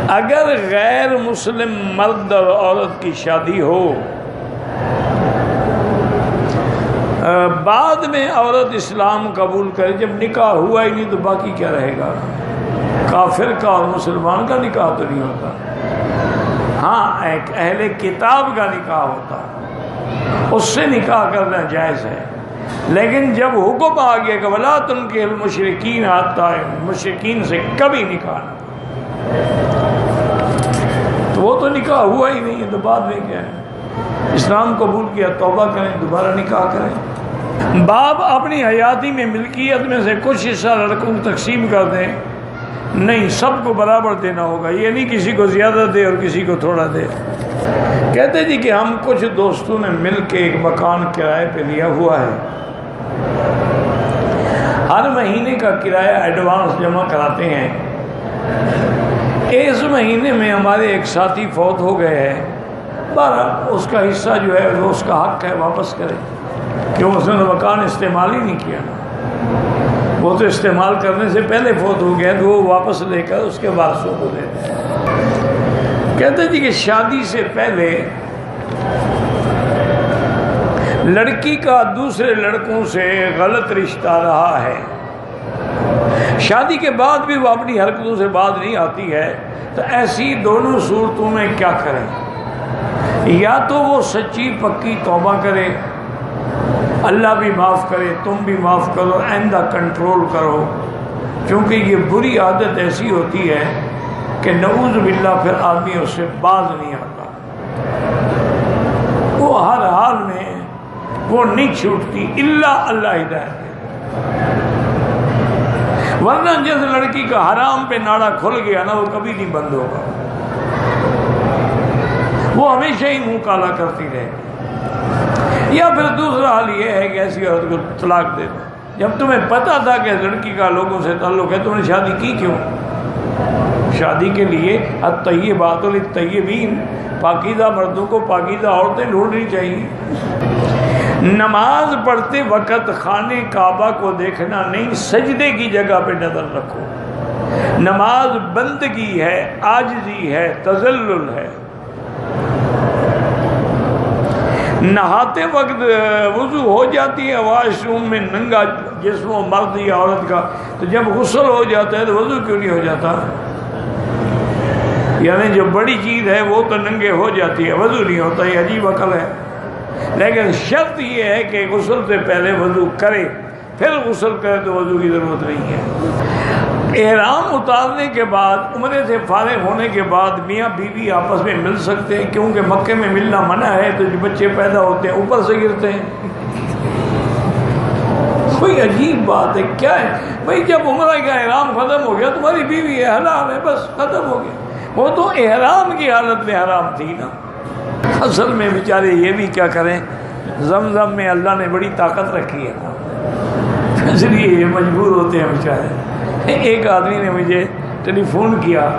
اگر غیر مسلم مرد اور عورت کی شادی ہو، بعد میں عورت اسلام قبول کرے، جب نکاح ہوا ہی نہیں تو باقی کیا رہے گا؟ کافر کا اور مسلمان کا نکاح تو نہیں ہوتا، ہاں ایک اہل کتاب کا نکاح ہوتا، اس سے نکاح کرنا جائز ہے۔ لیکن جب حکم آ گیا کہ وَلَا تُنكِحُوا الْمُشْرِكِينَ حَتَّىٰ، مشرکین سے کبھی نکاح نہ، تو وہ تو نکاح ہوا ہی نہیں ہے، تو بعد میں کیا ہے؟ اسلام قبول کیا، توبہ کریں، دوبارہ نکاح کریں۔ باپ اپنی حیاتی میں ملکیت میں سے کچھ حصہ لڑکوں کو تقسیم کر دیں، نہیں، سب کو برابر دینا ہوگا، یہ نہیں کسی کو زیادہ دے اور کسی کو تھوڑا دے۔ کہتے جی کہ ہم کچھ دوستوں نے مل کے ایک مکان کرائے پہ لیا ہوا ہے، ہر مہینے کا کرایہ ایڈوانس جمع کراتے ہیں، اس مہینے میں ہمارے ایک ساتھی فوت ہو گئے ہیں، بہرحال اس کا حصہ جو ہے وہ اس کا حق ہے، واپس کرے، کیوں اس نے مکان استعمال ہی نہیں کیا، وہ تو استعمال کرنے سے پہلے فوت ہو گیا، تو وہ واپس لے کر اس کے وارثوں کو دیتے ہیں۔ کہتے جی کہ شادی سے پہلے لڑکی کا دوسرے لڑکوں سے غلط رشتہ رہا ہے، شادی کے بعد بھی وہ اپنی حرکتوں سے باز نہیں آتی ہے، تو ایسی دونوں صورتوں میں کیا کریں؟ یا تو وہ سچی پکی توبہ کرے، اللہ بھی معاف کرے، تم بھی معاف کرو، آئندہ کنٹرول کرو، کیونکہ یہ بری عادت ایسی ہوتی ہے کہ نعوذ باللہ پھر آدمی اس سے باز نہیں آتا، وہ ہر حال میں وہ نہیں چھوٹتی، الا اللہ ہدایت دے، ورنہ جس لڑکی کا حرام پہ ناڑا کھل گیا نا، وہ کبھی نہیں بند ہوگا، وہ ہمیشہ ہی منہ کالا کرتی رہے گی۔ یا پھر دوسرا حال یہ ہے کہ ایسی عورت کو طلاق دے دو، جب تمہیں پتہ تھا کہ لڑکی کا لوگوں سے تعلق ہے، تم نے شادی کی کیوں؟ شادی کے لیے الطیبات للطیبین، پاکیزہ مردوں کو پاکیزہ عورتیں ڈھونڈنی چاہیے۔ نماز پڑھتے وقت خانے کعبہ کو دیکھنا نہیں، سجدے کی جگہ پہ نظر رکھو، نماز بندگی ہے، عاجزی ہے، تذلل ہے۔ نہاتے وقت وضو ہو جاتی ہے واش روم میں ننگا جسم و مرد یا عورت کا، تو جب غسل ہو جاتا ہے تو وضو کیوں نہیں ہو جاتا؟ یعنی جو بڑی چیز ہے وہ تو ننگے ہو جاتی ہے، وضو نہیں ہوتا، یہ عجیب عقل ہے۔ لیکن شرط یہ ہے کہ غسل سے پہلے وضو کرے، پھر غسل کرے تو وضو کی ضرورت نہیں ہے۔ احرام اتارنے کے بعد، عمرے سے فارغ ہونے کے بعد میاں بیوی آپس میں مل سکتے ہیں، کیونکہ مکے میں ملنا منع ہے، تو جو بچے پیدا ہوتے ہیں اوپر سے گرتے ہیں۔ کوئی عجیب بات ہے، کیا ہے بھائی؟ جب عمرہ کا احرام ختم ہو گیا، تمہاری بیوی ہے، حلال ہے، بس ختم ہو گیا۔ وہ تو احرام کی حالت میں حرام تھی نا۔ اصل میں بیچارے یہ بھی کیا کریں، زمزم میں اللہ نے بڑی طاقت رکھی ہے نا، اس لیے یہ مجبور ہوتے ہیں بیچارے۔ ایک آدمی نے مجھے ٹیلی فون کیا،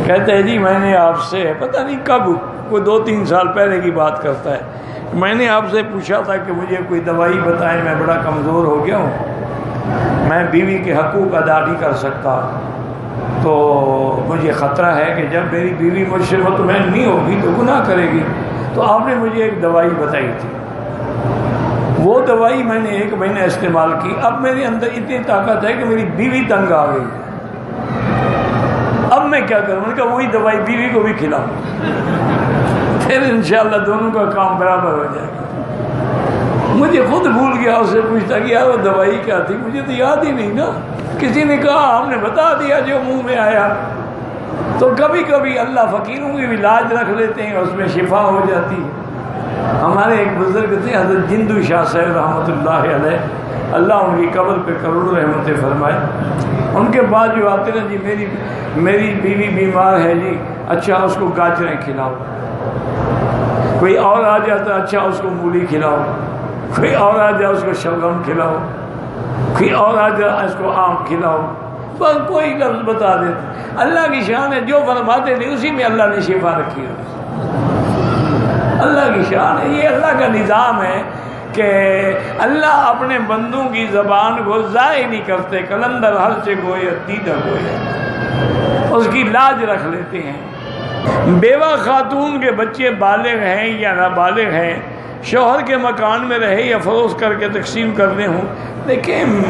کہتا ہے جی میں نے آپ سے پتہ نہیں کب، کوئی 2-3 سال پہلے کی بات کرتا ہے، میں نے آپ سے پوچھا تھا کہ مجھے کوئی دوائی بتائیں، میں بڑا کمزور ہو گیا ہوں، میں بیوی کے حقوق ادا نہیں کر سکتا، تو مجھے خطرہ ہے کہ جب میری بیوی مجھ سے مطمئن نہیں ہوگی تو گناہ کرے گی، تو آپ نے مجھے ایک دوائی بتائی تھی، وہ دوائی میں نے 1 مہینہ استعمال کی، اب میرے اندر اتنی طاقت ہے کہ میری بیوی تنگ آ گئی، اب میں کیا کروں؟ میں نے کہا وہی دوائی بیوی کو بھی کھلاؤ، پھر انشاءاللہ دونوں کا کام برابر ہو جائے گا۔ مجھے خود بھول گیا، اس سے پوچھتا کہ یار وہ دوائی کیا تھی، مجھے تو یاد ہی نہیں نا، کسی نے کہا، ہم نے بتا دیا جو منہ میں آیا۔ تو کبھی کبھی اللہ فقیروں کی بھی لاج رکھ لیتے ہیں، اس میں شفا ہو جاتی ہے۔ ہمارے ایک بزرگ تھے حضرت جندو شاہ صاحب رحمۃ اللہ علیہ، اللہ ان کی قبر پہ کروڑوں رحمتیں فرمائے۔ ان کے بعد جو آتے نا، جی میری بیوی بیمار ہے جی، اچھا اس کو گاجریں کھلاؤ، کوئی اور آ جاتا، اچھا اس کو مولی کھلاؤ، کوئی اور آ جائے اس کو شلغم کھلاؤ، کوئی اور آ جائے اس کو آم کھلاؤ، بس کوئی لفظ بتا دیتے۔ اللہ کی شان ہے، جو فرماتے تھے اسی میں اللہ نے شفا رکھی ہے، اللہ کی شان ہے، یہ اللہ کا نظام ہے کہ اللہ اپنے بندوں کی زبان کو ضائع نہیں کرتے۔ کلندر ہر سے گوئے دیدہ گوئے، اس کی کی لاج رکھ لیتے ہیں۔ بیوہ خاتون کے بچے بالغ ہیں یا نابالغ ہیں، شوہر کے مکان میں رہے یا فروخت کر کے تقسیم کرنے ہوں، لیکن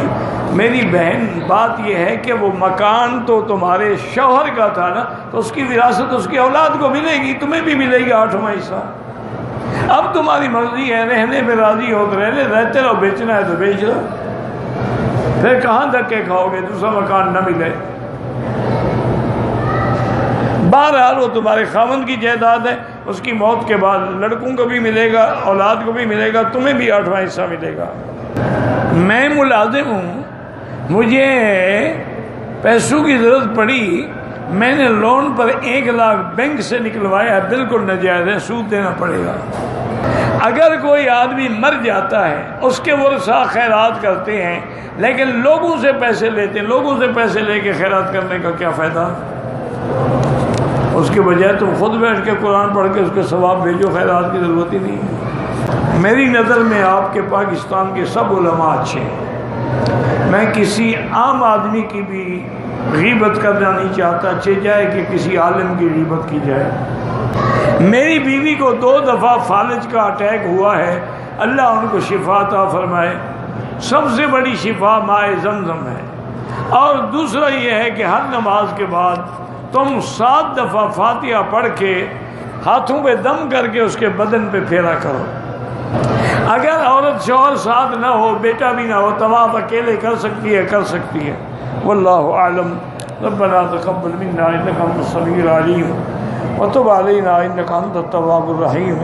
میری بہن بات یہ ہے کہ وہ مکان تو تمہارے شوہر کا تھا نا، تو اس کی وراثت اس کی اولاد کو ملے گی، تمہیں بھی ملے گی 8واں حصہ۔ اب تمہاری مرضی ہے، رہنے پہ راضی ہو تو رہنے، رہتے رہو، بیچنا ہے تو بیچ لو، پھر کہاں دھکے کھاؤ گے دوسرا مکان نہ ملے۔ بہرحال وہ تمہارے خاوند کی جائیداد ہے، اس کی موت کے بعد لڑکوں کو بھی ملے گا، اولاد کو بھی ملے گا، تمہیں بھی 8واں حصہ ملے گا۔ میں ملازم ہوں، مجھے پیسوں کی ضرورت پڑی، میں نے لون پر 1 لاکھ بینک سے نکلوایا، بالکل ناجائز ہے، سود دینا پڑے گا۔ اگر کوئی آدمی مر جاتا ہے، اس کے ورثاء خیرات کرتے ہیں، لیکن لوگوں سے پیسے لیتے ہیں، لوگوں سے پیسے لے کے خیرات کرنے کا کیا فائدہ؟ اس کے بجائے تم خود بیٹھ کے قرآن پڑھ کے اس کے ثواب بھیجو، خیرات کی ضرورت ہی نہیں ہے۔ میری نظر میں آپ کے پاکستان کے سب علماء اچھے ہیں، میں کسی عام آدمی کی بھی غیبت کرنا نہیں چاہتا، اچھے جائے کہ کسی عالم کی غیبت کی جائے۔ میری بیوی کو 2 دفعہ فالج کا اٹیک ہوا ہے، اللہ ان کو شفا عطا فرمائے۔ سب سے بڑی شفا مائے زمزم ہے، اور دوسرا یہ ہے کہ ہر نماز کے بعد تم 7 دفعہ فاتحہ پڑھ کے ہاتھوں پہ دم کر کے اس کے بدن پہ پھیرا کرو۔ اگر عورت شوہر ساتھ نہ ہو، بیٹا بھی نہ ہو، طواف اکیلے کر سکتی ہے۔ واللہ اعلم۔ ربنا تقبل منا انک انت السمیع العلیم وتب علینا انک انت التواب الرحیم۔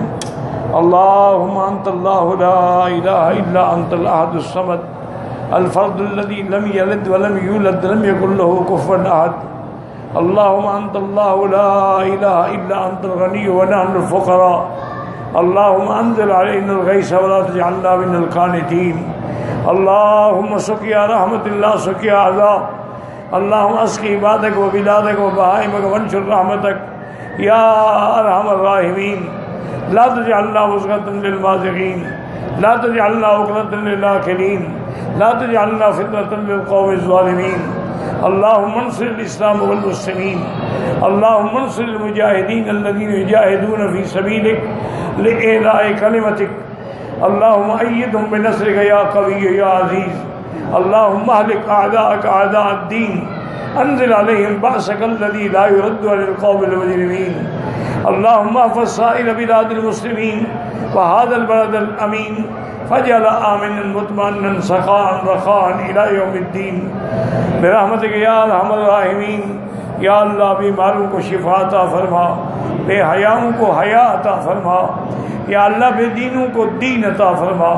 اللهم انت اللہ لا الہ الا انت الاحد الصمد الفرد الذی لم یلد ولم یولد ولم یکن له کفوا احد۔ اللهم انت اللہ لا الہ الا انت الغنی ونحن الفقراء۔ اللهم انزل علينا الغيث ولا تجعلنا من القانطين۔ اللهم سقيا رحمت اللہ سقيا عذاب۔ اللهم اسقي عبادك وبلادك وبهائمك وانشر رحمتك یا ارحم الراحمین۔ لا تجعلنا وزغة للمازغين، لا تجعلنا عقدة للآكلين، لا تجعلنا فتنة للقوم الظالمين۔ اللهم انصر الاسلام والمسلمين، اللهم انصر المجاهدين الذين يجاهدون في سبيلك لإعلاء كلمتك۔ اللهم أيدهم بنصرك يا قوي يا عزيز۔ اللهم اهلك أعداءك أعداء الدين، انزل عليهم بأسك الذي لا يرد عن القوم المجرمين۔ اللهم احفظ سائر بلاد المسلمين وهذا البلد الأمين، فاجعل آمنا مطمئنا سخاء رخاء إلى يوم الدين برحمتك یا ارحم الراحمین۔ یا اللہ بیماروں کو شفا عطا فرما، بے حیاؤں کو حیا عطا فرما، یا اللہ بے دینوں کو دین عطا فرما،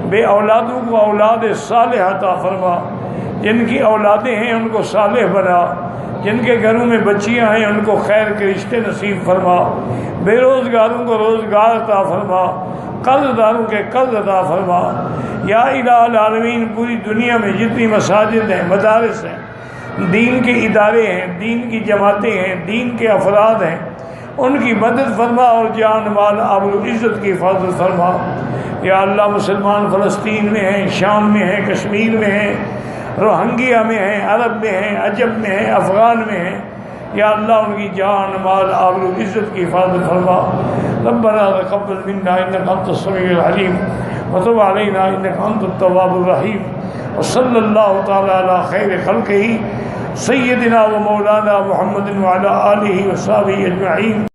بے اولادوں کو اولاد صالح عطا فرما، جن کی اولادیں ہیں ان کو صالح بنا، جن کے گھروں میں بچیاں ہیں ان کو خیر کے رشتے نصیب فرما، بے روزگاروں کو روزگار عطا فرما، قرض داروں کے قرض عطا فرما۔ یا الہ العالمین، پوری دنیا میں جتنی مساجد ہیں، مدارس ہیں، دین کے ادارے ہیں، دین کی جماعتیں ہیں، دین کے افراد ہیں، ان کی مدد فرما اور جان مال آبرو عزت کی حفاظت فرما۔ یا اللہ مسلمان فلسطین میں ہیں، شام میں ہیں، کشمیر میں ہیں، روہنگیا میں ہیں، عرب میں ہیں، عجم میں ہیں، افغان میں ہیں، یا اللہ ان کی جان مال آبرو عزت کی حفاظت فرما۔ ربنا تقبل منا انک انت السمیع العلیم وتب علینا انک انت التواب الرحیم۔ وصلی اللہ تعالی علی خیر خلقہ سیدنا و مولانا محمد وعلی آلہ وصحبہ اجمعین۔